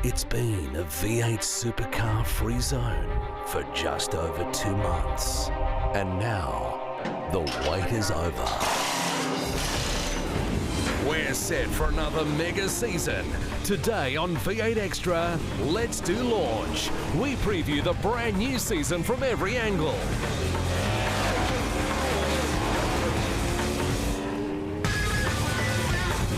It's been a V8 Supercar free zone for just over 2 months. And now, the wait is over. We're set for another mega season. Today on V8 Extra, let's do launch. We preview the brand new season from every angle.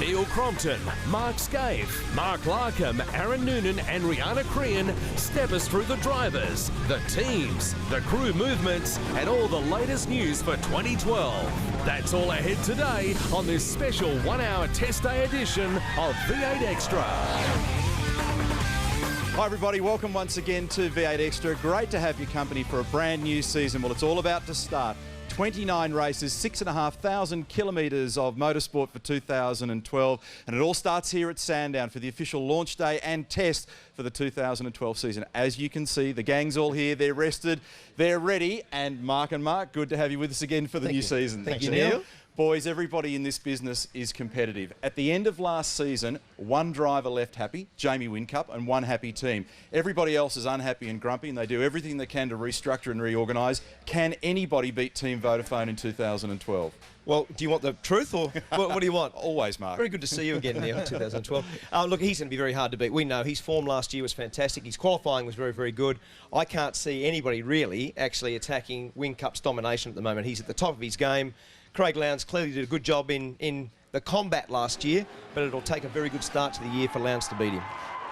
Neil Crompton, Mark Skaife, Mark Larkham, Aaron Noonan and Riana Crehan step us through the drivers, the teams, the crew movements and all the latest news for 2012. That's all ahead today on this special 1-hour test day edition of V8 Extra. Hi everybody, welcome once again to V8 Extra. Great to have your company for a brand new season. Well, it's all about to start. 29 races, 6,500 kilometres of motorsport for 2012, and it all starts here at Sandown for the official launch day and test for the 2012 season. As you can see, the gang's all here, they're rested, they're ready, and Mark, good to have you with us again for the new season. Thank you, Neil. Boys, everybody in this business is competitive. At the end of last season, one driver left happy, Jamie Whincup, and one happy team. Everybody else is unhappy and grumpy, and they do everything they can to restructure and reorganise. Can anybody beat Team Vodafone in 2012? Well, do you want the truth or what do you want? Always, Mark. Very good to see you again, Neil, in 2012. Look, he's going to be very hard to beat. We know his form last year was fantastic. His qualifying was very, very good. I can't see anybody really actually attacking Whincup's domination at the moment. He's at the top of his game. Craig Lowndes clearly did a good job in the combat last year, but it'll take a very good start to the year for Lowndes to beat him.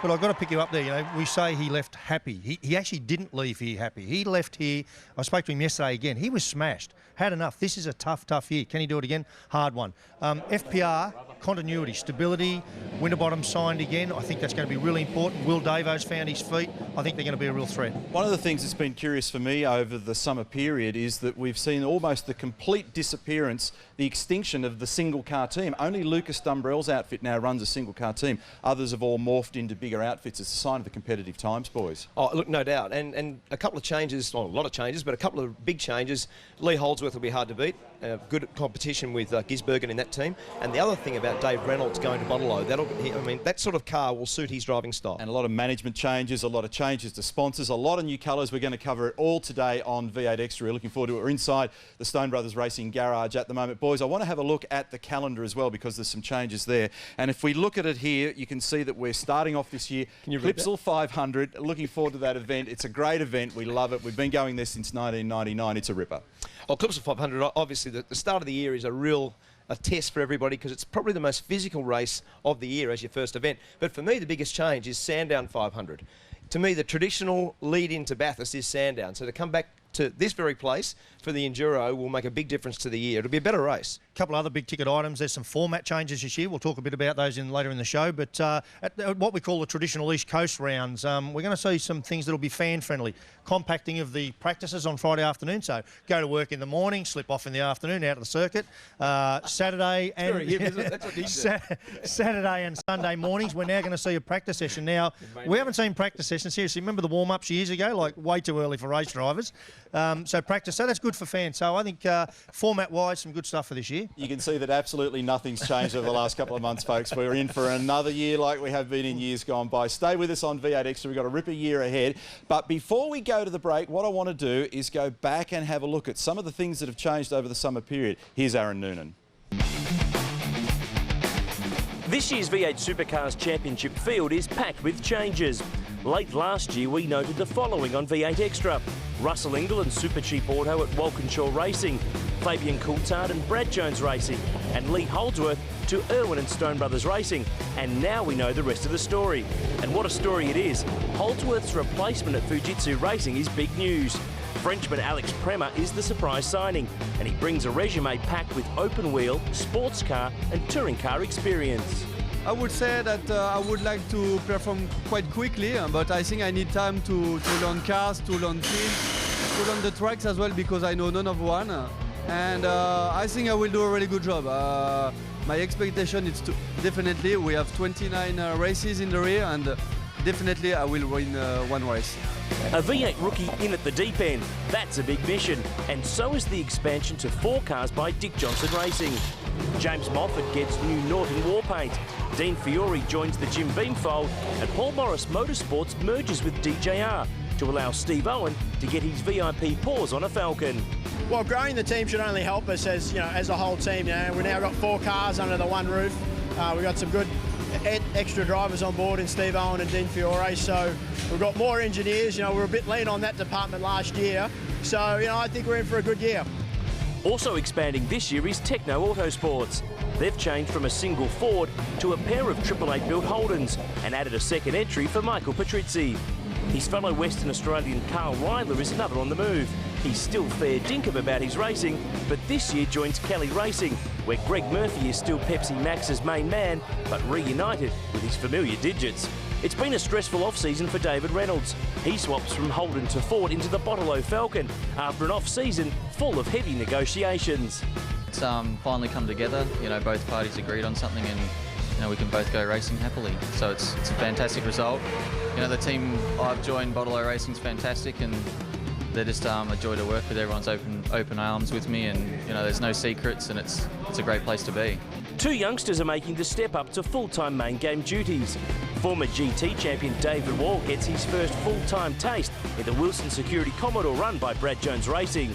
But I've got to pick you up there. You know, we say he left happy. He actually didn't leave here happy. He left here. I spoke to him yesterday again. He was smashed. Had enough. This is a tough year. Can he do it again? Hard one. FPR, continuity, stability. Winterbottom signed again. I think that's going to be really important. Will Davo's found his feet. I think they're going to be a real threat. One of the things that's been curious for me over the summer period is that we've seen almost the complete disappearance, the extinction of the single car team. Only Lucas Dumbrell's outfit now runs a single car team. Others have all morphed into bigger outfits. It's a sign of the competitive times, boys. Oh, look, no doubt. And a couple of changes, well, a lot of changes, but a couple of big changes. Lee Holdsworth will be hard to beat. Good competition with Gisbergen in that team. And the other thing about Dave Reynolds going to Bottle-O, that sort of car will suit his driving style. And a lot of management changes, a lot of changes to sponsors, a lot of new colours. We're going to cover it all today on V8 Extra. We're looking forward to it. We're inside the Stone Brothers Racing Garage at the moment. Boys, I want to have a look at the calendar as well because there's some changes there. And if we look at it here, you can see that we're starting off this year. Clipsal 500. Looking forward to that event. It's a great event. We love it. We've been going there since 1999. It's a ripper. Well, Clipsal 500, obviously the start of the year is a test for everybody because it's probably the most physical race of the year as your first event. But for me, the biggest change is Sandown 500. To me, the traditional lead into Bathurst is Sandown. So to come back to this very place for the Enduro will make a big difference to the year. It'll be a better race. A couple of other big ticket items. There's some format changes this year. We'll talk a bit about those later in the show. But at what we call the traditional East Coast rounds, we're going to see some things that'll be fan-friendly. Compacting of the practices on Friday afternoon. So go to work in the morning, slip off in the afternoon, out of the circuit. Saturday and Sunday mornings, we're now going to see a practice session. Now, we haven't seen practice sessions. Seriously, remember the warm-ups years ago? Like way too early for race drivers. So practice. So that's good for fans. So I think format-wise, some good stuff for this year. You can see that absolutely nothing's changed over the last couple of months, folks. We're in for another year like we have been in years gone by. Stay with us on V8 Extra. We've got a ripper year ahead. But before we go to the break, what I want to do is go back and have a look at some of the things that have changed over the summer period. Here's Aaron Noonan. This year's V8 Supercars Championship field is packed with changes. Late last year, we noted the following on V8 Extra. Russell Ingall and Super Cheap Auto at Walkinshaw Racing, Fabian Coulthard and Brad Jones Racing, and Lee Holdsworth to IRWIN and Stone Brothers Racing. And now we know the rest of the story. And what a story it is. Holdsworth's replacement at Fujitsu Racing is big news. Frenchman Alex Premat is the surprise signing, and he brings a resume packed with open wheel, sports car and touring car experience. I would say that I would like to perform quite quickly, but I think I need time to learn cars, to learn teams, to learn the tracks as well because I know none of one. And I think I will do a really good job. My expectation is to definitely, we have 29 races in the rear and definitely I will win one race. A V8 rookie in at the deep end, that's a big mission. And so is the expansion to 4 cars by Dick Johnson Racing. James Moffat gets new Norton war paint. Dean Fiore joins the Jim Beam fold, and Paul Morris Motorsports merges with DJR to allow Steve Owen to get his VIP paws on a Falcon. Well, growing the team should only help us as as a whole team. We've now got 4 cars under the one roof. We've got some good extra drivers on board in Steve Owen and Dean Fiore, so we've got more engineers. We were a bit lean on that department last year, so I think we're in for a good year. Also expanding this year is Techno Autosports. They've changed from a single Ford to a pair of 888 built Holdens and added a second entry for Michael Patrizzi. His fellow Western Australian Carl Reiler is another on the move. He's still fair dinkum about his racing, but this year joins Kelly Racing, where Greg Murphy is still Pepsi Max's main man, but reunited with his familiar digits. It's been a stressful off-season for David Reynolds. He swaps from Holden to Ford into the Bottle Falcon after an off-season full of heavy negotiations. It's finally come together. Both parties agreed on something, and we can both go racing happily. So it's a fantastic result. The team I've joined, Bottle Racing's fantastic, and they're just a joy to work with. Everyone's open arms with me, and there's no secrets, and it's a great place to be. 2 youngsters are making the step up to full-time main game duties. Former GT champion David Wall gets his first full-time taste in the Wilson Security Commodore run by Brad Jones Racing.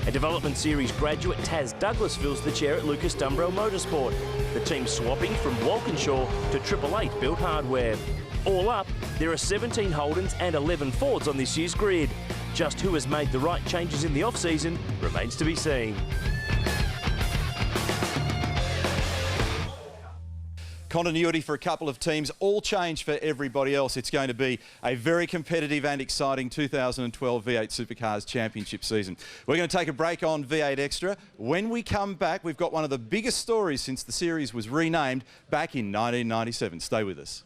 A Development Series graduate, Taz Douglas, fills the chair at Lucas Dumbrell Motorsport. The team swapping from Walkinshaw to 888 built hardware. All up, there are 17 Holdens and 11 Fords on this year's grid. Just who has made the right changes in the off-season remains to be seen. Continuity for a couple of teams, all change for everybody else. It's going to be a very competitive and exciting 2012 V8 Supercars Championship season. We're going to take a break on V8 Extra. When we come back, we've got one of the biggest stories since the series was renamed back in 1997. Stay with us.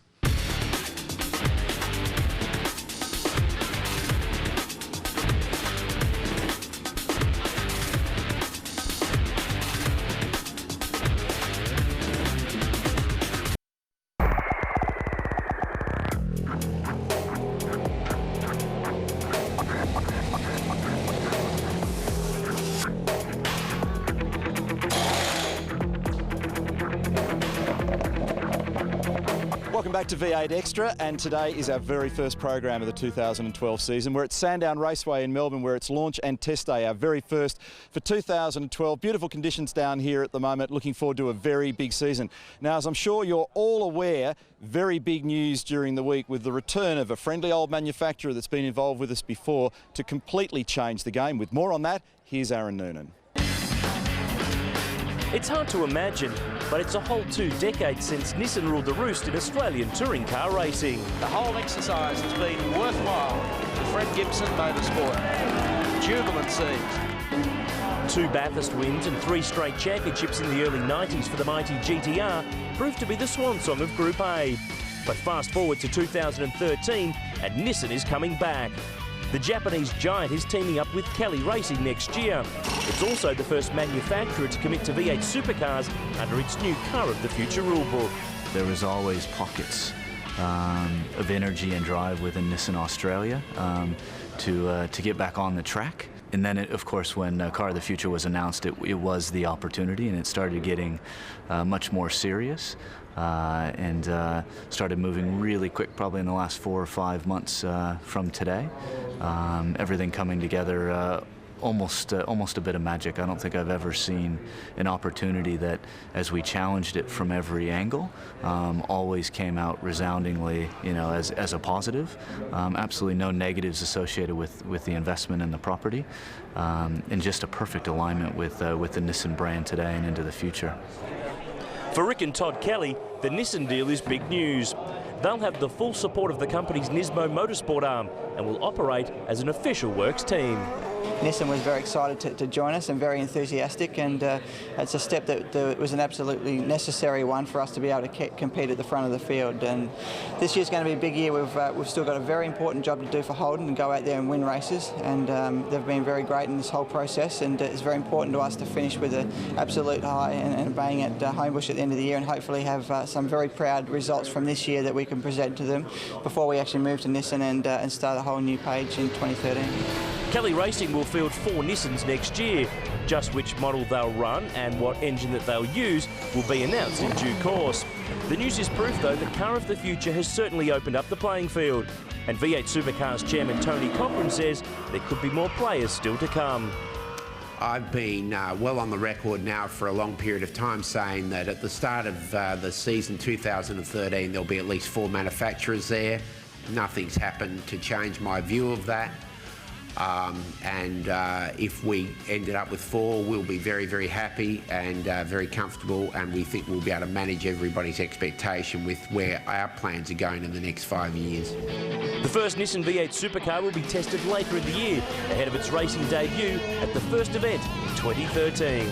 Welcome back to V8 Extra, and today is our very first program of the 2012 season. We're at Sandown Raceway in Melbourne, where it's launch and test day, our very first for 2012. Beautiful conditions down here at the moment, looking forward to a very big season. Now, as I'm sure you're all aware, very big news during the week with the return of a friendly old manufacturer that's been involved with us before to completely change the game. With more on that, here's Aaron Noonan. It's hard to imagine, but it's a whole 2 decades since Nissan ruled the roost in Australian touring car racing. The whole exercise has been worthwhile for Fred Gibson Motorsport. Jubilant scenes. 2 Bathurst wins and 3 straight championships in the early 90s for the mighty GTR proved to be the swan song of Group A. But fast forward to 2013 and Nissan is coming back. The Japanese giant is teaming up with Kelly Racing next year. It's also the first manufacturer to commit to V8 Supercars under its new Car of the Future rulebook. There was always pockets of energy and drive within Nissan Australia to get back on the track. And then, of course, when Car of the Future was announced, it was the opportunity, and it started getting much more serious and started moving really quick, probably in the last 4 or 5 months from today. Everything coming together, almost a bit of magic. I don't think I've ever seen an opportunity that, as we challenged it from every angle, always came out resoundingly, as a positive. Absolutely no negatives associated with the investment in the property, and just a perfect alignment with the Nissan brand today and into the future. For Rick and Todd Kelly, the Nissan deal is big news. They'll have the full support of the company's Nismo Motorsport arm and will operate as an official works team. Nissan was very excited to join us and very enthusiastic, and it's a step that was an absolutely necessary one for us to be able to compete at the front of the field. And this year's going to be a big year. We've still got a very important job to do for Holden and go out there and win races, and they've been very great in this whole process, and it's very important to us to finish with an absolute high and bang at Homebush at the end of the year, and hopefully have some very proud results from this year that we can present to them before we actually move to Nissan and start a whole new page in 2013. Kelly Racing will field 4 Nissans next year. Just which model they'll run and what engine that they'll use will be announced in due course. The news is proof, though, that Car of the Future has certainly opened up the playing field. And V8 Supercars chairman Tony Cochran says there could be more players still to come. I've been well on the record now for a long period of time saying that at the start of the season 2013 there'll be at least 4 manufacturers there. Nothing's happened to change my view of that. If we ended up with 4, we'll be very, very happy and very comfortable, and we think we'll be able to manage everybody's expectation with where our plans are going in the next 5 years. The first Nissan V8 Supercar will be tested later in the year, ahead of its racing debut at the first event in 2013.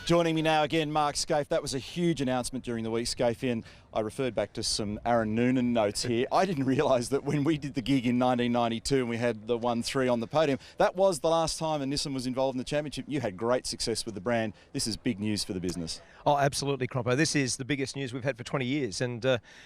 Joining me now again, Mark Skaife. That was a huge announcement during the week, Skaife, and I referred back to some Aaron Noonan notes here. I didn't realise that when we did the gig in 1992 and we had the 1-3 on the podium, that was the last time a Nissan was involved in the championship. You had great success with the brand. This is big news for the business. Oh, absolutely, Crompo. This is the biggest news we've had for 20 years. And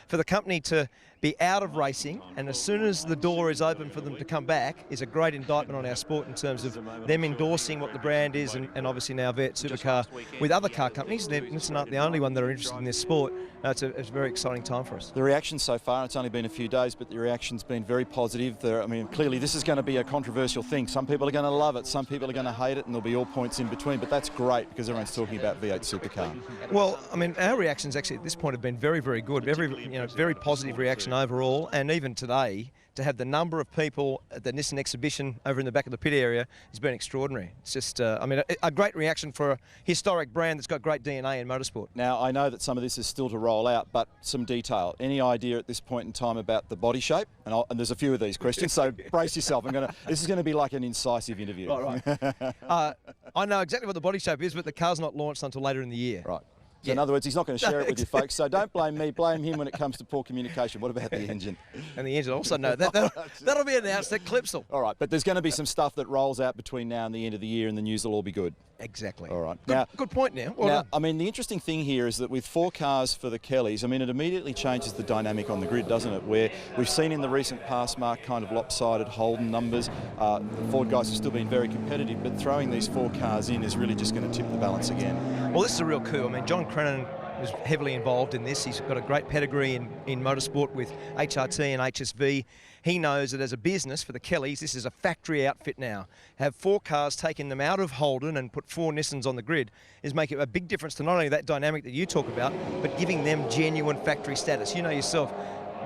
for the company to be out of racing, and as soon as the door is open for them to come back, is a great indictment on our sport in terms of them endorsing what the brand is, and obviously now V8 Supercar with other car companies. Nissan aren't the only one that are interested in this sport. It's a very exciting time for us. The reaction so far, it's only been a few days, but the reaction's been very positive. I mean, clearly this is going to be a controversial thing. Some people are going to love it, some people are going to hate it, and there'll be all points in between, but that's great because everyone's talking about V8 Supercar. Well, I mean, our reactions actually at this point have been very, very good. Very positive reaction overall, and even today, to have the number of people at the Nissan exhibition over in the back of the pit area has been extraordinary. It's just, I mean, a great reaction for a historic brand that's got great DNA in motorsport. Now, I know that some of this is still to roll out, but some detail. Any idea at this point in time about the body shape? And there's a few of these questions, so brace yourself. This is going to be like an incisive interview. Right. I know exactly what the body shape is, but the car's not launched until later in the year. Right. So in other words, he's not going to share it with you folks, so don't blame me, blame him when it comes to poor communication. What about the engine? And the engine also, no, that'll be announced at Clipsal. All right, but there's going to be some stuff that rolls out between now and the end of the year, and the news will all be good. Exactly. All right. Good point now. Well done. I mean, the interesting thing here is that with 4 cars for the Kellys, I mean, it immediately changes the dynamic on the grid, doesn't it? Where we've seen in the recent past, Mark, kind of lopsided Holden numbers. The Ford guys have still been very competitive, but throwing these 4 cars in is really just going to tip the balance again. Well, this is a real coup. I mean, John Crennan was heavily involved in this. He's got a great pedigree in motorsport with HRT and HSV. He knows that as a business for the Kellys, this is a factory outfit now. Have 4 cars, taking them out of Holden and put 4 Nissans on the grid is making a big difference to not only that dynamic that you talk about, but giving them genuine factory status. You know yourself,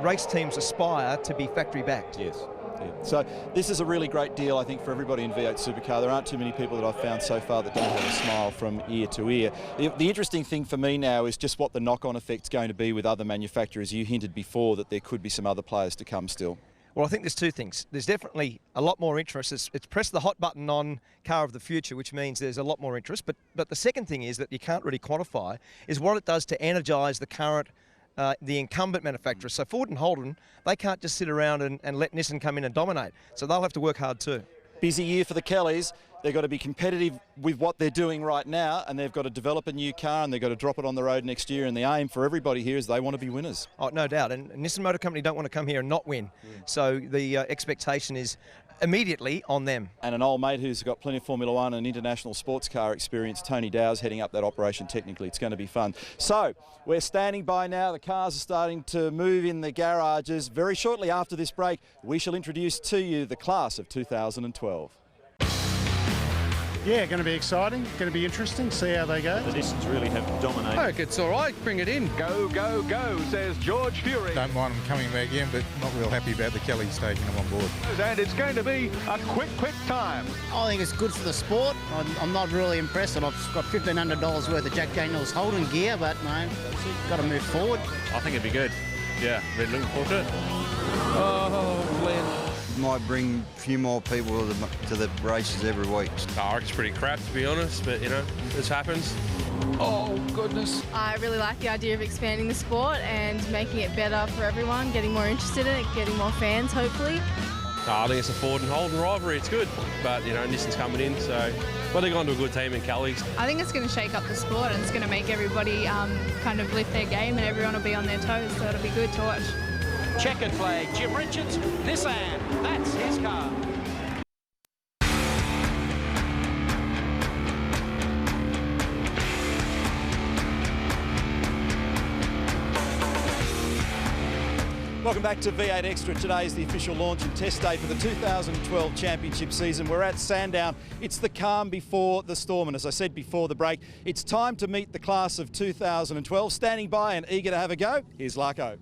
race teams aspire to be factory backed. Yes. Yeah. So this is a really great deal, I think, for everybody in V8 Supercar. There aren't too many people that I've found so far that don't have a smile from ear to ear. The interesting thing for me now is just what the knock-on effect's going to be with other manufacturers. You hinted before that there could be some other players to come still. Well, I think there's 2 things. There's definitely a lot more interest. It's press the hot button on Car of the Future, which means there's a lot more interest. But the second thing is that you can't really quantify is what it does to energise the current the incumbent manufacturers. So Ford and Holden, they can't just sit around and let Nissan come in and dominate. So they'll have to work hard too. Busy year for the Kellys. They've got to be competitive with what they're doing right now, and they've got to develop a new car, and they've got to drop it on the road next year. And the aim for everybody here is they want to be winners. Oh, no doubt. And Nissan Motor Company don't want to come here and not win. So the expectation is immediately on them. And an old mate who's got plenty of Formula One and international sports car experience, Tony Dow's heading up that operation technically. It's going to be fun. So we're standing by now. The cars are starting to move in the garages. Very shortly after this break, we shall introduce to you the class of 2012. Yeah, going to be exciting, going to be interesting, see how they go. The Nissans really have dominated. Look, it's all right, bring it in. Go, go, go, says George Fury. Don't mind them coming back in, but not real happy about the Kellys taking them on board. And it's going to be a quick time. I think it's good for the sport. I'm not really impressed that I've got $1,500 worth of Jack Daniels Holden gear, but no, got to move forward. I think it'd be good. Yeah, really looking forward to it. Oh, Glenn. might bring a few more people to the races every week. I reckon it's pretty crap, to be honest, but, you know, this happens. Oh, goodness. I really like the idea of expanding the sport and making it better for everyone, getting more interested in it, getting more fans, hopefully. I think it's a Ford and Holden rivalry. It's good, but, you know, Nissan's coming in, so... But they're going to a good team in Kelly's. I think it's going to shake up the sport and it's going to make everybody kind of lift their game and everyone will be on their toes, so it'll be good to watch. Checkered flag, Jim Richards, Nissan, that's his car. Welcome back to V8 Extra. Today is the official launch and test day for the 2012 championship season. We're at Sandown. It's the calm before the storm, and as I said before the break, it's time to meet the class of 2012. Standing by and eager to have a go, here's Larko.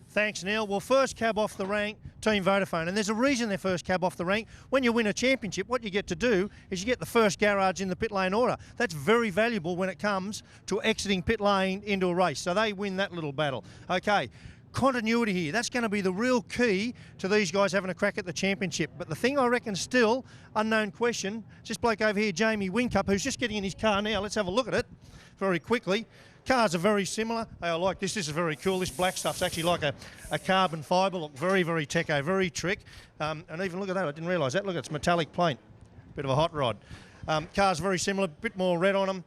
Thanks, Neil. Well, first cab off the rank, Team Vodafone. And there's a reason they're first cab off the rank. When you win a championship, what you get to do is you get the first garage in the pit lane order. That's very valuable when it comes to exiting pit lane into a race. So they win that little battle. Okay. Continuity here, that's going to be the real key to these guys having a crack at the championship. But the thing I reckon still, unknown question, this bloke over here, Jamie Whincup, who's just getting in his car now. Let's have a look at it very quickly. Cars are very similar. Hey, I like this. This is very cool. This black stuff's actually like a carbon fibre. Look, very, very techo, very trick. And even look at that, I didn't realise that. Look, it's metallic paint. Bit of a hot rod. Cars very similar, bit more red on them.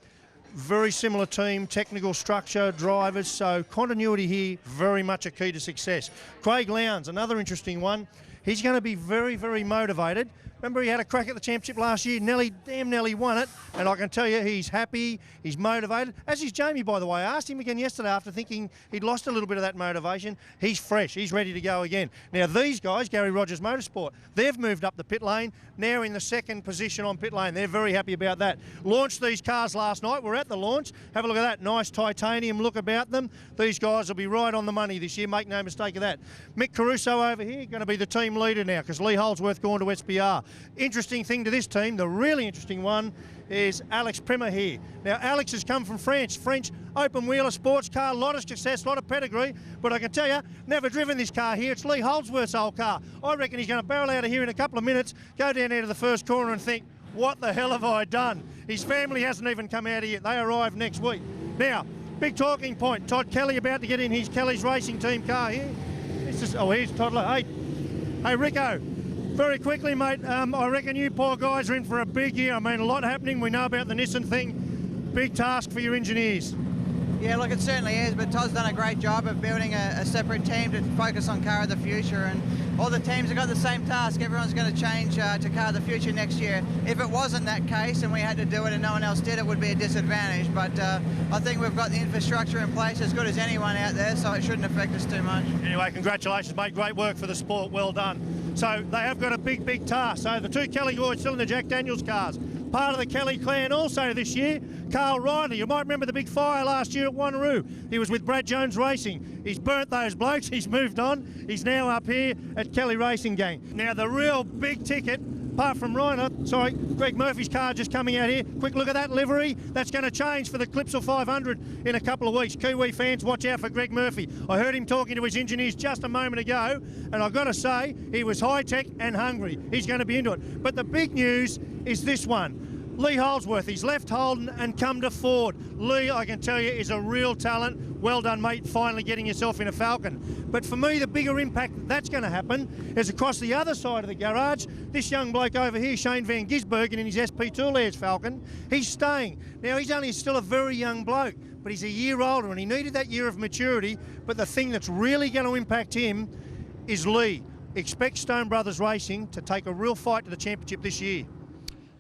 Very similar team, technical structure, drivers, so continuity here, very much a key to success. Craig Lowndes, another interesting one. He's going to be very, very motivated. Remember, he had a crack at the championship last year, damn nearly won it, and I can tell you he's happy, he's motivated, as is Jamie, by the way. I asked him again yesterday after thinking he'd lost a little bit of that motivation. He's fresh, he's ready to go again. Now these guys, Gary Rogers Motorsport, they've moved up the pit lane, now in the second position on pit lane. They're very happy about that. Launched these cars last night, we're at the launch. Have a look at that, nice titanium look about them. These guys will be right on the money this year, make no mistake of that. Mick Caruso over here, going to be the team leader now because Lee Holdsworth gone to SBR. Interesting thing to this team, the really interesting one, is Alex Primer here. Now, Alex has come from France, French open-wheeler sports car, a lot of success, a lot of pedigree, but I can tell you, never driven this car here. It's Lee Holdsworth's old car. I reckon he's going to barrel out of here in a couple of minutes, go down there to the first corner and think, what the hell have I done? His family hasn't even come out here yet. They arrive next week. Now, big talking point, Todd Kelly about to get in his Kelly's Racing Team car here. Here's Toddler. Hey, Rico. Very quickly, mate, I reckon you poor guys are in for a big year. I mean, a lot happening. We know about the Nissan thing. Big task for your engineers. Yeah, look, it certainly is, but Todd's done a great job of building a separate team to focus on car of the future, and all the teams have got the same task. Everyone's going to change to car of the future next year. If it wasn't that case and we had to do it and no one else did, it would be a disadvantage, but I think we've got the infrastructure in place as good as anyone out there, so it shouldn't affect us too much. Anyway, congratulations, mate. Great work for the sport. Well done. So they have got a big, big task. So the two Kelly boys still in the Jack Daniels cars. Part of the Kelly clan also this year, Carl Riley. You might remember the big fire last year at Wanneroo. He was with Brad Jones Racing. He's burnt those blokes. He's moved on. He's now up here at Kelly Racing Gang. Now the real big ticket, apart from Greg Murphy's car just coming out here. Quick look at that livery. That's going to change for the Clipsal 500 in a couple of weeks. Kiwi fans, watch out for Greg Murphy. I heard him talking to his engineers just a moment ago, and I've got to say, he was high-tech and hungry. He's going to be into it. But the big news is this one. Lee Holdsworth, he's left Holden and come to Ford. Lee, I can tell you, is a real talent. Well done, mate, finally getting yourself in a Falcon. But for me, the bigger impact that's going to happen is across the other side of the garage. This young bloke over here, Shane Van Gisbergen, in his SP Tool Airs Falcon, he's staying. Now, he's only still a very young bloke, but he's a year older and he needed that year of maturity. But the thing that's really going to impact him is Lee. Expect Stone Brothers Racing to take a real fight to the championship this year.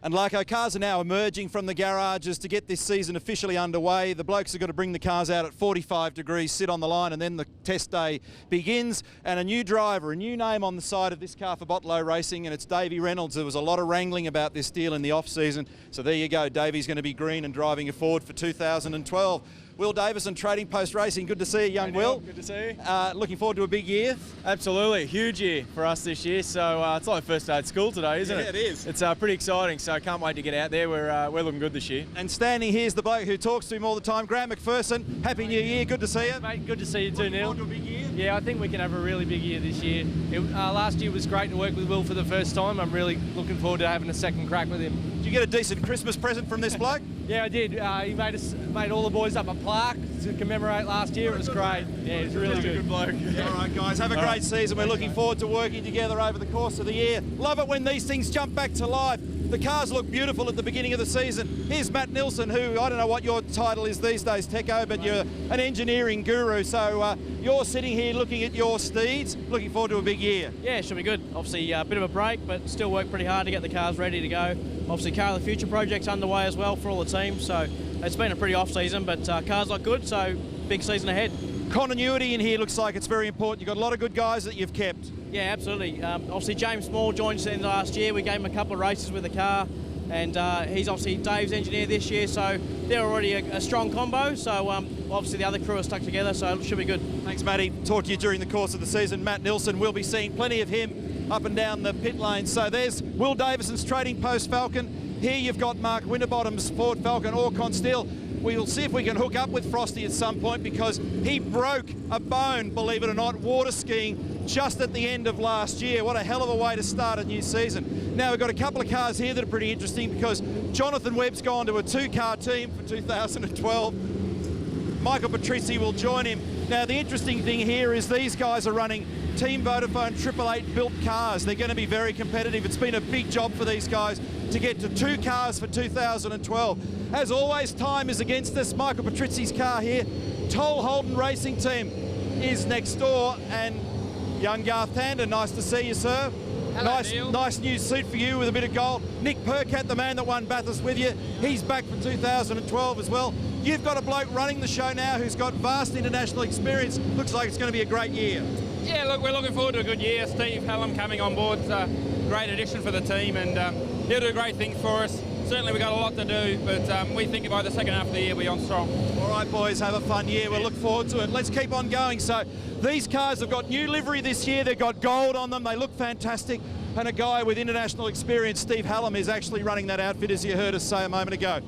And Larko, cars are now emerging from the garages to get this season officially underway. The blokes have got to bring the cars out at 45 degrees, sit on the line, and then the test day begins. And a new driver, a new name on the side of this car for Botlow Racing, and it's Davey Reynolds. There was a lot of wrangling about this deal in the off-season. So there you go, Davey's going to be green and driving a Ford for 2012. Will Davison, Trading Post Racing. Good to see you, young Will. Good to see you. Looking forward to a big year. Absolutely, huge year for us this year. So it's like first day at school today, isn't it? Yeah, it is. It's pretty exciting. So I can't wait to get out there. We're looking good this year. And standing here's the bloke who talks to him all the time, Grant McPherson. Happy New Year. Good to see you, mate. Good to see you too, Neil. Looking forward to a big year. Yeah, I think we can have a really big year this year. Last year was great to work with Will for the first time. I'm really looking forward to having a second crack with him. Did you get a decent Christmas present from this bloke? Yeah, I did. He made all the boys up a plaque to commemorate last year. It was great. Yeah, it was really good. Bloke. Yeah. All right, guys, have a great season. We're looking forward to working together over the course of the year. Love it when these things jump back to life. The cars look beautiful at the beginning of the season. Here's Matt Nilsson, who, I don't know what your title is these days, Techo, but you're an engineering guru. So you're sitting here looking at your steeds, looking forward to a big year. Yeah, it should be good. Obviously, a bit of a break, but still work pretty hard to get the cars ready to go. Obviously, Car of the Future project's underway as well for all the teams. So it's been a pretty off-season, but cars look good, so big season ahead. Continuity in here looks like it's very important. You've got a lot of good guys that you've kept. Yeah, absolutely. Obviously, James Small joined us in last year. We gave him a couple of races with the car, and he's obviously Dave's engineer this year, so they're already a strong combo. So obviously the other crew are stuck together, so it should be good. Thanks, Matty. Talk to you during the course of the season. Matt Nilsson, we'll be seeing plenty of him up and down the pit lane. So there's Will Davison's Trading Post Falcon. Here you've got Mark Winterbottom's Ford Falcon Orcon Steel. We'll see if we can hook up with Frosty at some point, because he broke a bone, believe it or not, water skiing just at the end of last year. What a hell of a way to start a new season. Now we've got a couple of cars here that are pretty interesting, because Jonathan Webb's gone to a 2-car team for 2012. Michael Patrizzi will join him. Now the interesting thing here is these guys are running Team Vodafone 888 built cars. They're going to be very competitive. It's been a big job for these guys to get to 2 cars for 2012. As always, time is against us. Michael Patrizzi's car here. Toll Holden Racing Team is next door, and young Garth Tander, nice to see you, sir. Hello, Neil. Nice new suit for you with a bit of gold. Nick Percat, the man that won Bathurst with you, he's back for 2012 as well. You've got a bloke running the show now who's got vast international experience. Looks like it's going to be a great year. Yeah, look, we're looking forward to a good year. Steve Hallam coming on board, great addition for the team, and he'll do great things for us. Certainly we've got a lot to do, but we think by the second half of the year we're on strong. All right, boys, have a fun year. We'll look forward to it. Let's keep on going. So these cars have got new livery this year. They've got gold on them. They look fantastic. And a guy with international experience, Steve Hallam, is actually running that outfit, as you heard us say a moment ago.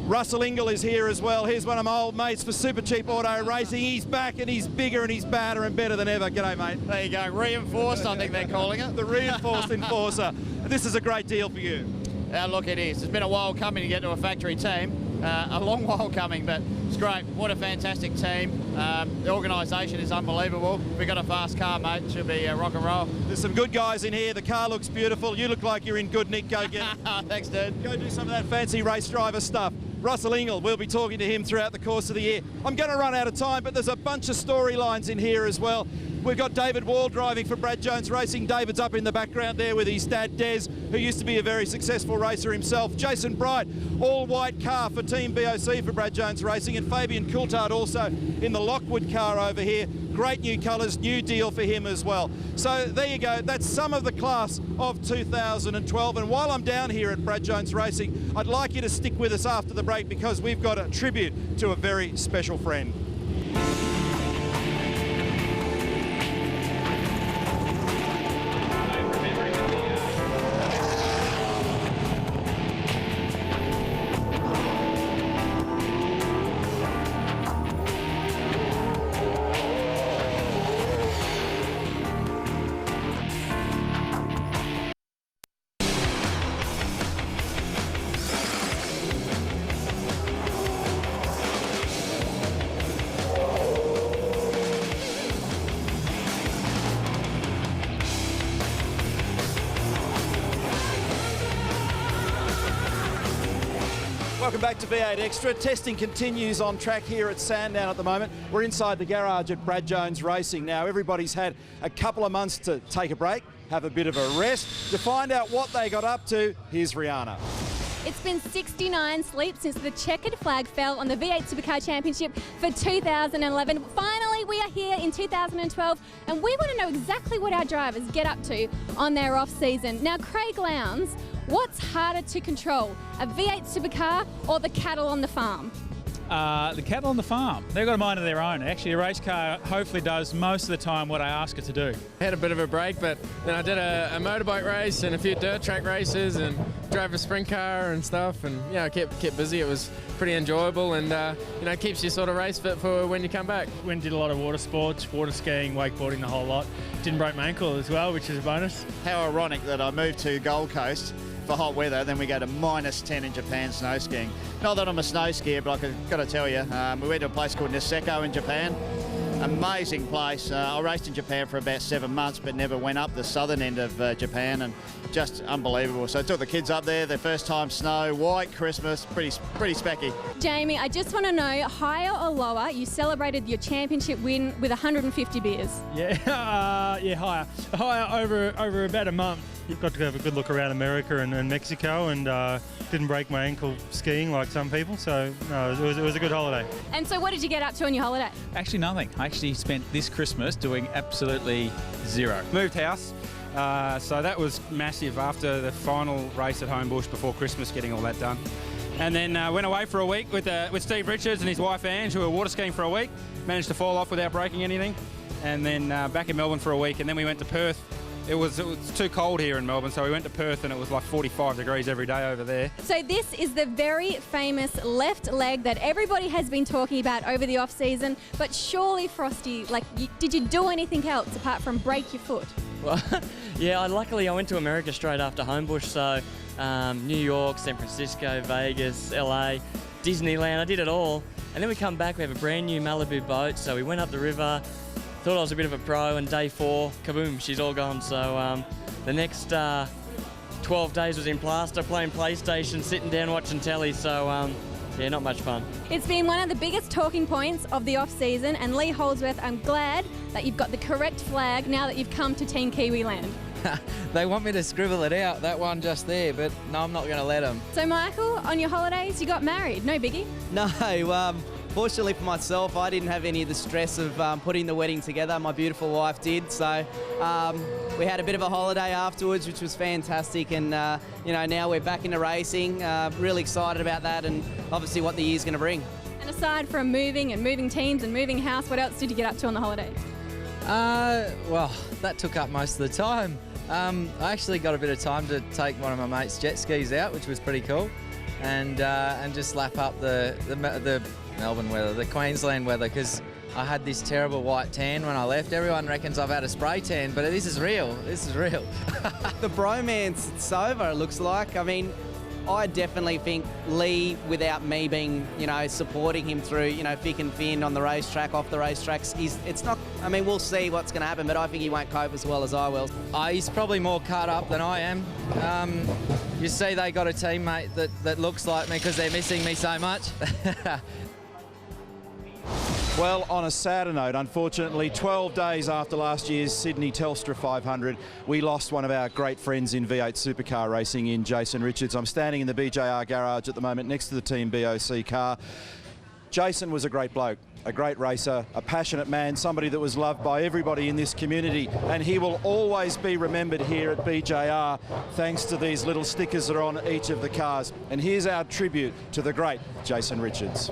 Russell Ingle is here as well. Here's one of my old mates for Super Cheap Auto Racing. He's back, and he's bigger and he's badder and better than ever. G'day, mate. There you go. Reinforced, I think they're calling it. The reinforced enforcer. This is a great deal for you. Look, it is. It's been a while coming to get to a factory team. A long while coming, but it's great. What a fantastic team. The organisation is unbelievable. We've got a fast car, mate. It should be rock and roll. There's some good guys in here. The car looks beautiful. You look like you're in good nick. Go get it. Thanks, dude. Go do some of that fancy race driver stuff. Russell Ingle, we'll be talking to him throughout the course of the year. I'm going to run out of time, but there's a bunch of storylines in here as well. We've got David Wall driving for Brad Jones Racing. David's up in the background there with his dad, Des, who used to be a very successful racer himself. Jason Bright, all-white car for Team BOC for Brad Jones Racing. And Fabian Coulthard also in the Lockwood car over here. Great new colours, new deal for him as well. So there you go. That's some of the class of 2012. And while I'm down here at Brad Jones Racing, I'd like you to stick with us after the break, because we've got a tribute to a very special friend. Welcome back to V8 Extra. Testing continues on track here at Sandown at the moment. We're inside the garage at Brad Jones Racing. Now, everybody's had a couple of months to take a break, have a bit of a rest. To find out what they got up to, here's Riana. It's been 69 sleeps since the checkered flag fell on the V8 Supercars Championship for 2011. Finally, we are here in 2012, and we want to know exactly what our drivers get up to on their off-season. Now, Craig Lowndes, what's harder to control, a V8 Supercar or the cattle on the farm? The cattle on the farm. They've got a mind of their own. Actually, a race car hopefully does most of the time what I ask it to do. Had a bit of a break, but then I did a motorbike race and a few dirt track races and drove a sprint car and stuff, and kept busy. It was pretty enjoyable, and keeps you sort of race fit for when you come back. Went and did a lot of water sports, water skiing, wakeboarding, the whole lot. Didn't break my ankle as well, which is a bonus. How ironic that I moved to Gold Coast for hot weather, then we go to -10 in Japan snow skiing. Not that I'm a snow skier, but I've got to tell you, we went to a place called Niseko in Japan. Amazing place. I raced in Japan for about 7 months, but never went up the southern end of Japan, and just unbelievable. So I took the kids up there, their first time snow, white Christmas, pretty specky. Jamie, I just want to know, higher or lower, you celebrated your championship win with 150 beers. Yeah, higher. Higher over about a month. You've got to have a good look around America and Mexico, and didn't break my ankle skiing like some people, so no, it was a good holiday. And so what did you get up to on your holiday? Actually nothing. I actually spent this Christmas doing absolutely zero. Moved house, so that was massive after the final race at Homebush before Christmas, getting all that done. And then went away for a week with Steve Richards and his wife Ange, who were water skiing for a week. Managed to fall off without breaking anything. And then back in Melbourne for a week, and then we went to Perth. It was too cold here in Melbourne, so we went to Perth and it was like 45 degrees every day over there. So this is the very famous left leg that everybody has been talking about over the off-season, but surely, Frosty, did you do anything else apart from break your foot? Well, yeah, luckily I went to America straight after Homebush, so New York, San Francisco, Vegas, LA, Disneyland, I did it all. And then we come back, we have a brand new Malibu boat, so we went up the river. Thought I was a bit of a pro, and day 4, kaboom, she's all gone. So the next 12 days was in plaster, playing PlayStation, sitting down watching telly, so yeah, not much fun. It's been one of the biggest talking points of the off-season, and Lee Holdsworth, I'm glad that you've got the correct flag now that you've come to Team Kiwi Land. They want me to scribble it out, that one just there, but no, I'm not going to let them. So Michael, on your holidays, you got married, no biggie? No, fortunately for myself, I didn't have any of the stress of putting the wedding together. My beautiful wife did, so we had a bit of a holiday afterwards, which was fantastic, and now we're back into racing. Really excited about that, and obviously what the year's going to bring. And aside from moving teams and moving house, what else did you get up to on the holidays? Well, that took up most of the time. I actually got a bit of time to take one of my mates' jet skis out, which was pretty cool, and just lap up the Melbourne weather, the Queensland weather, because I had this terrible white tan when I left. Everyone reckons I've had a spray tan, but this is real. This is real. The bromance, it's over, it looks like. I mean, I definitely think Lee, without me being, supporting him through, thick and thin on the racetrack, off the racetracks, it's not, I mean, we'll see what's going to happen, but I think he won't cope as well as I will. He's probably more cut up than I am. You see they got a teammate that looks like me because they're missing me so much. Well, on a sadder note, unfortunately, 12 days after last year's Sydney Telstra 500, we lost one of our great friends in V8 Supercar racing in Jason Richards. I'm standing in the BJR garage at the moment next to the Team BOC car. Jason was a great bloke, a great racer, a passionate man, somebody that was loved by everybody in this community, and he will always be remembered here at BJR thanks to these little stickers that are on each of the cars. And here's our tribute to the great Jason Richards.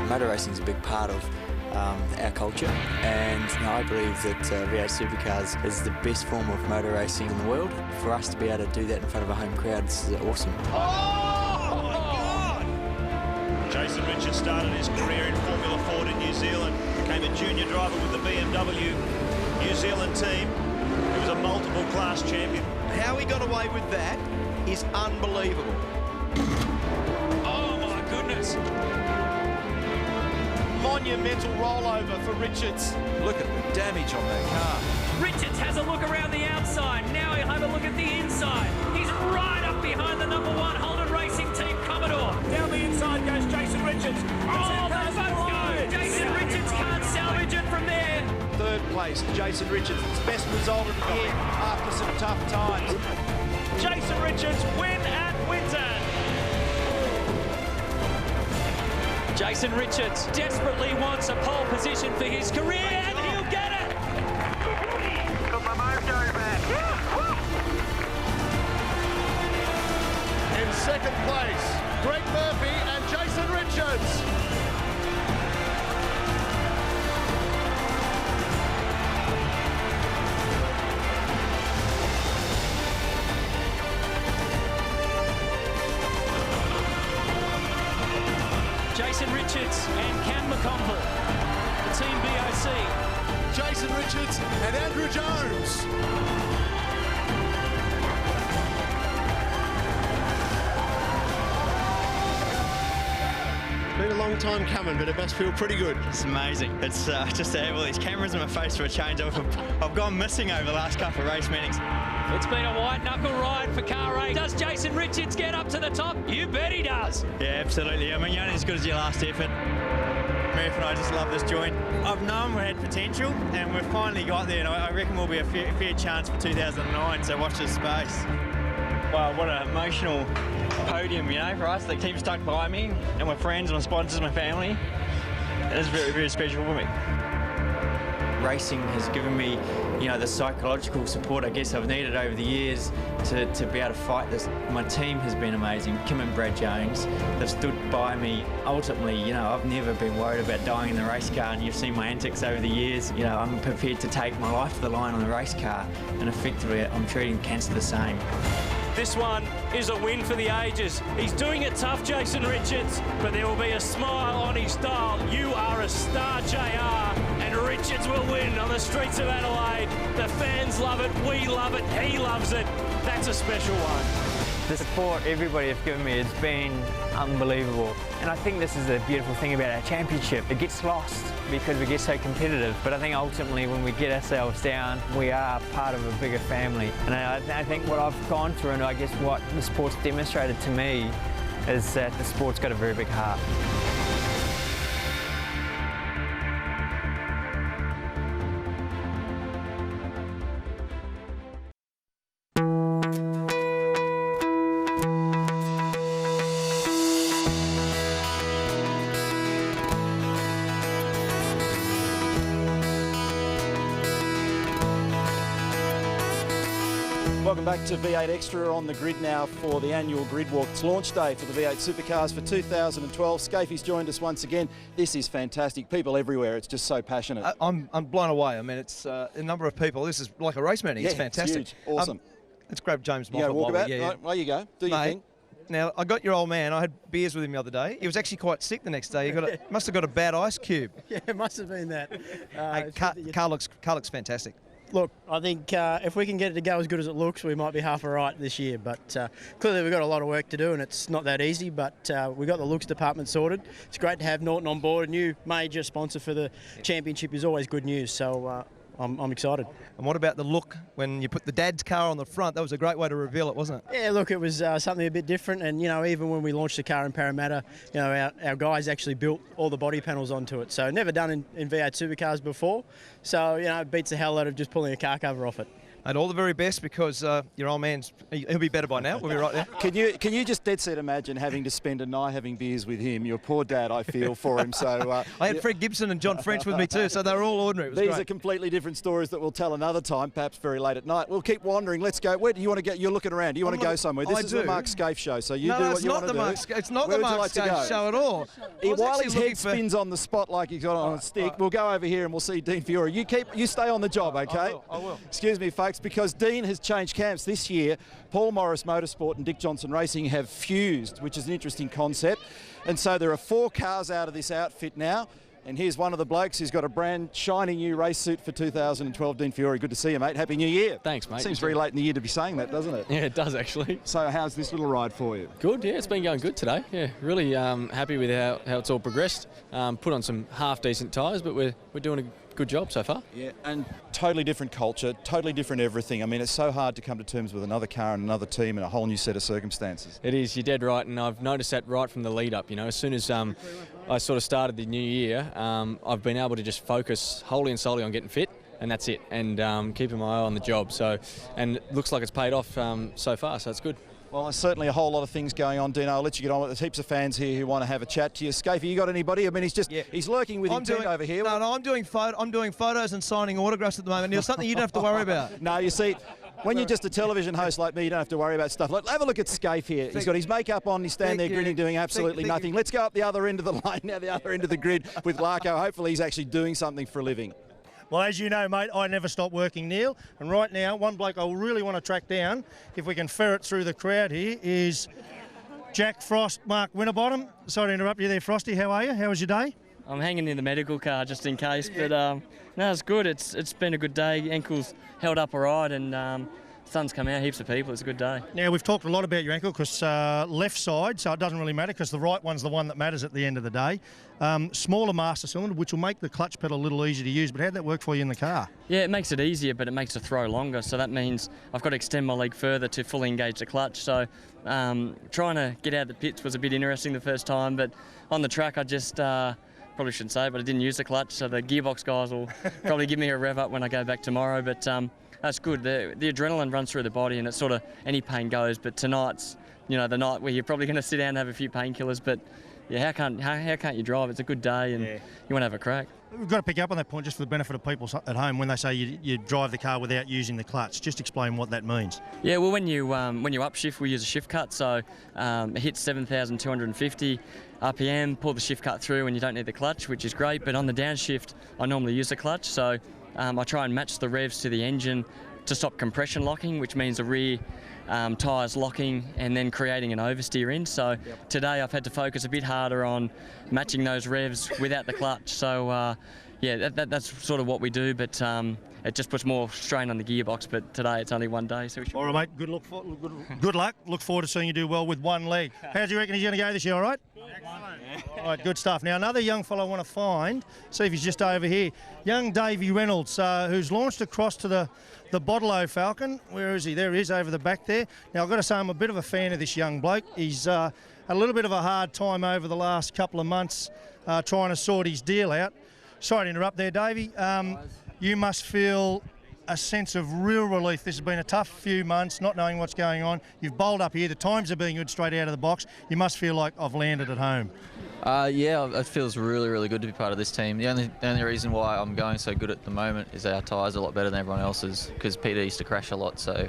Motor racing is a big part of our culture, and I believe that V8 Supercars is the best form of motor racing in the world. For us to be able to do that in front of a home crowd, this is awesome. Oh my God! Jason Richards started his career in Formula Ford in New Zealand, became a junior driver with the BMW New Zealand team. He was a multiple class champion. How he got away with that is unbelievable. Oh my goodness! Monumental rollover for Richards. Look at the damage on that car. Richards has a look around the outside. Now he'll have a look at the inside. He's right up behind the #1 Holden Racing Team Commodore. Down the inside goes Jason Richards. Oh, they both go. Jason Richards can't salvage it from there. Third place, Jason Richards. His best result of the year after some tough times. Jason Richards win at Winton. Jason Richards desperately wants a pole position for his career, and he'll get it! Got my mojo back. In second place, Greg Murphy and Jason Richards. Jason Richards and Cam McConville, the Team BOC. Jason Richards and Andrew Jones. Been a long time coming, but it must feel pretty good. It's amazing. It's just to have all these cameras in my face for a change. I've gone missing over the last couple of race meetings. It's been a white-knuckle ride for Car 8. Does Jason Richards get up to the top? You bet he does. Yeah, absolutely. I mean, you're only as good as your last effort. Murph and I just love this joint. I've known we had potential, and we've finally got there, and I reckon we'll be a fair chance for 2009, so watch this space. Wow, what an emotional podium, you know, for us. The team stuck by me, and my friends, my sponsors, my family. It is very, very special for me. Racing has given me, you know, the psychological support I guess I've needed over the years to be able to fight this. My team has been amazing. Kim and Brad Jones, they've stood by me. Ultimately, you know, I've never been worried about dying in the race car, and you've seen my antics over the years. You know, I'm prepared to take my life to the line on the race car, and effectively I'm treating cancer the same. This one is a win for the ages. He's doing it tough, Jason Richards, but there will be a smile on his dial. You are a star, JR, and Richards will win on the streets of Adelaide. The fans love it, we love it, he loves it. That's a special one. The support everybody has given me has been unbelievable. And I think this is the beautiful thing about our championship. It gets lost because we get so competitive. But I think ultimately when we get ourselves down, we are part of a bigger family. And I think what I've gone through, and I guess what the sport's demonstrated to me, is that the sport's got a very big heart. Welcome back to V8 Extra on the grid now for the annual Grid Walk. It's launch day for the V8 Supercars for 2012. Skaife's joined us once again. This is fantastic. People everywhere. It's just so passionate. I'm blown away. I mean, it's a number of people. This is like a race meeting. It's fantastic. It's huge. Awesome. Let's grab James You Moffat. walk about? Yeah. Right, well, you go. Do your thing. Now, I got your old man. I had beers with him the other day. He was actually quite sick the next day. He must have got a bad ice cube. Yeah, it must have been that. Car looks fantastic. Look, I think if we can get it to go as good as it looks, we might be half right this year. But clearly we've got a lot of work to do, and it's not that easy. But we've got the looks department sorted. It's great to have Norton on board. A new major sponsor for the championship is always good news. So I'm excited. And what about the look when you put the dad's car on the front? That was a great way to reveal it, wasn't it? Yeah, look, it was something a bit different. And, you know, even when we launched the car in Parramatta, you know, our guys actually built all the body panels onto it. So never done in V8 Supercars before. So, you know, it beats the hell out of just pulling a car cover off it. And all the very best, because your old man's, he'll be better by now. We'll be right there. Can you just dead set imagine having to spend a night having beers with him? Your poor dad, I feel for him. So I had Fred Gibson and John French with me too, so they were all ordinary. It was These great. are completely different stories that we'll tell another time, perhaps very late at night. We'll keep wandering. Let's go. Where do you want to go? You're looking around. Do you want to go somewhere? This is the Mark Skaife show, so you do what you want to do. It's not the Mark Skaife show at all. While his head spins on the spot like he's got on a stick, we'll go over here and we'll see Dean Fiore. You stay on the job, okay? I will. Excuse me, folks, because Dean has changed camps this year. Paul Morris Motorsport and Dick Johnson Racing have fused, which is an interesting concept. And so there are 4 cars out of this outfit now. And here's one of the blokes who's got a brand shiny new race suit for 2012. Dean Fiore, good to see you, mate. Happy New Year. Thanks, mate. Seems very late in the year to be saying that, doesn't it? Yeah, it does actually. So how's this little ride for you? Good, yeah, it's been going good today. Yeah, really happy with how it's all progressed. Put on some half-decent tyres, but we're doing a good job so far. Yeah, and totally different culture, totally different everything. I mean, it's so hard to come to terms with another car and another team and a whole new set of circumstances. It is, you're dead right, and I've noticed that right from the lead up. You know, as soon as I sort of started the new year, I've been able to just focus wholly and solely on getting fit, and that's it, and keeping my eye on the job. So, and it looks like it's paid off so far, so it's good. Well, there's certainly a whole lot of things going on, Dino. I'll let you get on with it. There's heaps of fans here who want to have a chat to you. Skaife, you got anybody? I mean, he's lurking with intent over here. No, I'm doing photos and signing autographs at the moment. Neil, something you don't have to worry about. No, you see, when you're just a television host like me, you don't have to worry about stuff. Have a look at Skaife here. He's got his makeup on. He's standing there grinning, doing absolutely nothing. Let's go up the other end of the line now, the other end of the grid with Larko. Hopefully he's actually doing something for a living. Well, as you know, mate, I never stop working, Neil. And right now, one bloke I really want to track down, if we can ferret through the crowd here, is Jack Frost, Mark Winterbottom. Sorry to interrupt you there, Frosty. How are you? How was your day? I'm hanging in the medical car just in case, but no, it's good. It's been a good day. Ankle's held up all right, and sun's come out, heaps of people. It's a good day. Now, we've talked a lot about your ankle because left side, so it doesn't really matter because the right one's the one that matters at the end of the day. Smaller master cylinder, which will make the clutch pedal a little easier to use, but how'd that work for you in the car? Yeah, it makes it easier, but it makes the throw longer, so that means I've got to extend my leg further to fully engage the clutch. So trying to get out of the pits was a bit interesting the first time, but on the track I just... probably shouldn't say, but I didn't use the clutch, so the gearbox guys will probably give me a rev up when I go back tomorrow, but that's good. The adrenaline runs through the body and it's sort of any pain goes, but tonight's, the night where you're probably going to sit down and have a few painkillers, but yeah, how can't you drive? It's a good day and you want to have a crack. We've got to pick up on that point just for the benefit of people at home when they say you drive the car without using the clutch. Just explain what that means. Yeah, well, when you upshift, we use a shift cut, so it hits 7,250 RPM, pull the shift cut through and you don't need the clutch, which is great, but on the downshift, I normally use the clutch, so I try and match the revs to the engine to stop compression locking, which means the rear tyres locking and then creating an oversteer in. So today I've had to focus a bit harder on matching those revs without the clutch. So yeah, that's sort of what we do, but it just puts more strain on the gearbox. But today it's only one day, so we should. All right, mate. Good luck. Look forward to seeing you do well with one leg. How do you reckon he's going to go this year? All right. All right, good stuff. Now, another young fellow I want to find, see if he's just over here. Young Davey Reynolds, who's launched across to the Bottle Falcon. Where is he? There he is, over the back there. Now, I've got to say I'm a bit of a fan of this young bloke. He's had a little bit of a hard time over the last couple of months trying to sort his deal out. Sorry to interrupt there, Davey. You must feel a sense of real relief. This has been a tough few months, not knowing what's going on. You've bowled up here. The times are being good straight out of the box. You must feel like I've landed at home. Yeah, it feels really, really good to be part of this team. The only reason why I'm going so good at the moment is our tyres are a lot better than everyone else's, because Peter used to crash a lot, so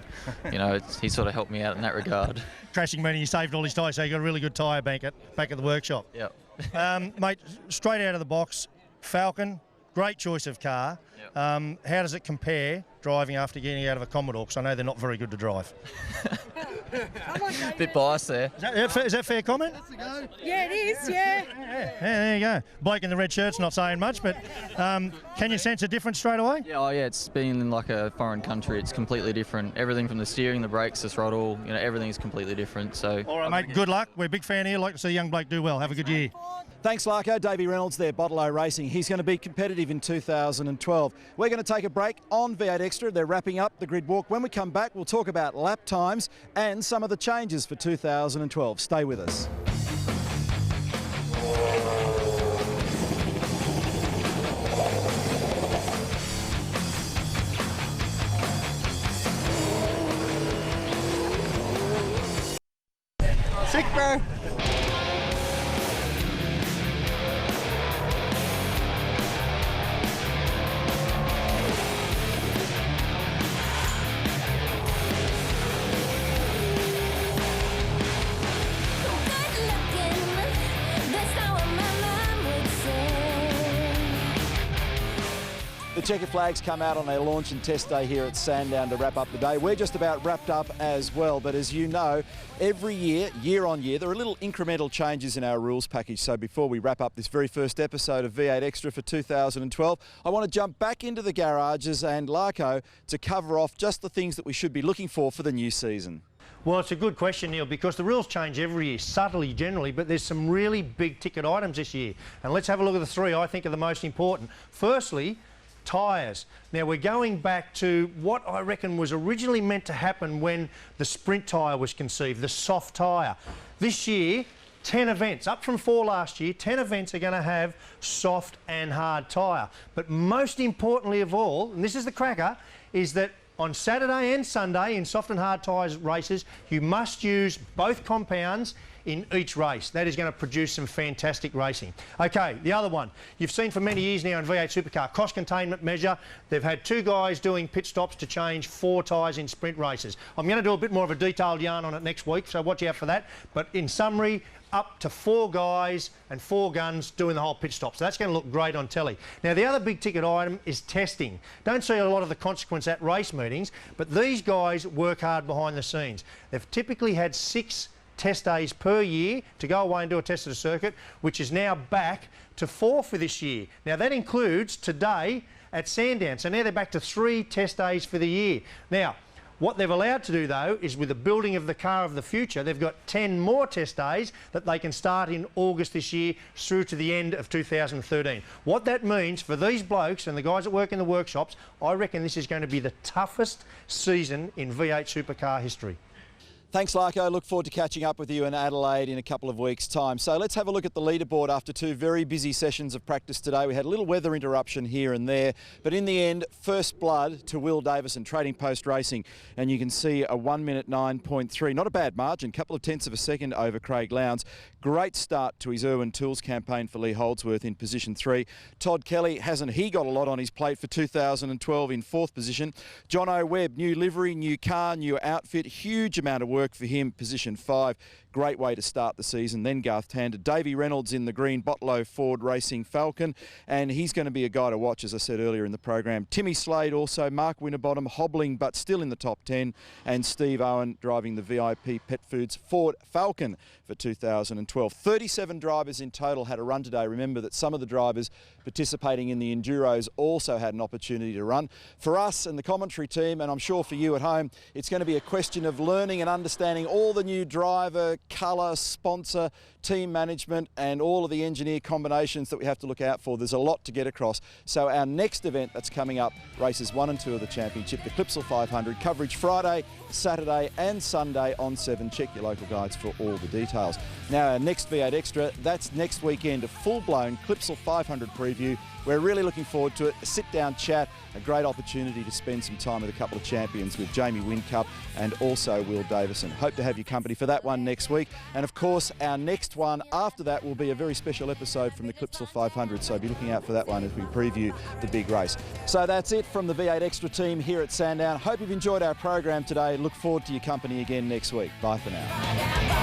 he sort of helped me out in that regard. Crashing meaning he saved all his tyres, so you got a really good tyre bank back at the workshop. Yep. Mate, straight out of the box, Falcon, great choice of car. Yep. How does it compare driving after getting out of a Commodore? Because I know they're not very good to drive. Bit biased there. Is that fair comment? Yeah, it is, yeah. There you go. Bloke in the red shirt's not saying much, but can you sense a difference straight away? Yeah, it's been in like a foreign country. It's completely different. Everything from the steering, the brakes, the throttle, everything is completely different. So. All right, mate, good luck. We're a big fan here. Like to see a young bloke do well. Have a good year. Thanks, Larko. Davey Reynolds there, Bottle Racing. He's going to be competitive in 2012. We're going to take a break on V8 Extra. They're wrapping up the grid walk. When we come back, we'll talk about lap times and some of the changes for 2012. Stay with us. Sick, bro. The checkered flags come out on their launch and test day here at Sandown to wrap up the day. We're just about wrapped up as well, but as you know, every year on year, there are little incremental changes in our rules package. So before we wrap up this very first episode of V8 Extra for 2012, I want to jump back into the garages and Larko to cover off just the things that we should be looking for the new season. Well, it's a good question, Neil, because the rules change every year, subtly generally, but there's some really big ticket items this year. And let's have a look at the three I think are the most important. Firstly, tyres. Now we're going back to what I reckon was originally meant to happen when the sprint tyre was conceived, the soft tyre. This year, 10 events, up from 4 last year, 10 events are going to have soft and hard tyre. But most importantly of all, and this is the cracker, is that on Saturday and Sunday in soft and hard tyres races, you must use both compounds in each race. That is going to produce some fantastic racing. Okay, the other one. You've seen for many years now in V8 Supercar, cost containment measure. They've had 2 guys doing pit stops to change 4 tyres in sprint races. I'm going to do a bit more of a detailed yarn on it next week, so watch out for that. But in summary, up to 4 guys and 4 guns doing the whole pit stop. So that's going to look great on telly. Now, the other big ticket item is testing. Don't see a lot of the consequence at race meetings, but these guys work hard behind the scenes. They've typically had 6 test days per year to go away and do a test of the circuit, which is now back to 4 for this year. Now, that includes today at Sandown. So now they're back to 3 test days for the year. Now, what they've allowed to do, though, is with the building of the car of the future, they've got 10 more test days that they can start in August this year through to the end of 2013. What that means for these blokes and the guys that work in the workshops, I reckon this is going to be the toughest season in V8 Supercar history. Thanks, Larko. Look forward to catching up with you in Adelaide in a couple of weeks' time. So let's have a look at the leaderboard after 2 very busy sessions of practice today. We had a little weather interruption here and there, but in the end, first blood to Will Davison, Trading Post Racing, and you can see a 1 minute 9.3. Not a bad margin, couple of tenths of a second over Craig Lowndes. Great start to his IRWIN Tools campaign for Lee Holdsworth in position 3. Todd Kelly, hasn't he got a lot on his plate for 2012 in 4th position. Jono Webb, new livery, new car, new outfit, huge amount of work for him, position 5. Great way to start the season. Then Garth Tander. Davey Reynolds in the green Botlow Ford Racing Falcon, and he's going to be a guy to watch, as I said earlier in the program. Timmy Slade also, Mark Winterbottom, hobbling but still in the top 10, and Steve Owen driving the VIP Pet Foods Ford Falcon for 2012. 37 drivers in total had a run today. Remember that some of the drivers participating in the Enduros also had an opportunity to run. For us and the commentary team, and I'm sure for you at home, it's going to be a question of learning and understanding all the new driver, colour, sponsor, team management and all of the engineer combinations that we have to look out for. There's a lot to get across. So our next event that's coming up, races 1 and 2 of the championship, the Clipsal 500, coverage Friday, Saturday and Sunday on 7. Check your local guides for all the details. Now our next V8 Extra, that's next weekend, a full-blown Clipsal 500 preview. We're really looking forward to it. A sit-down chat, a great opportunity to spend some time with a couple of champions with Jamie Whincup and also Will Davison. Hope to have your company for that one next week. And of course, our next one after that will be a very special episode from the Clipsal 500. So be looking out for that one as we preview the big race. So that's it from the V8 Extra team here at Sandown. Hope you've enjoyed our program today. Look forward to your company again next week. Bye for now.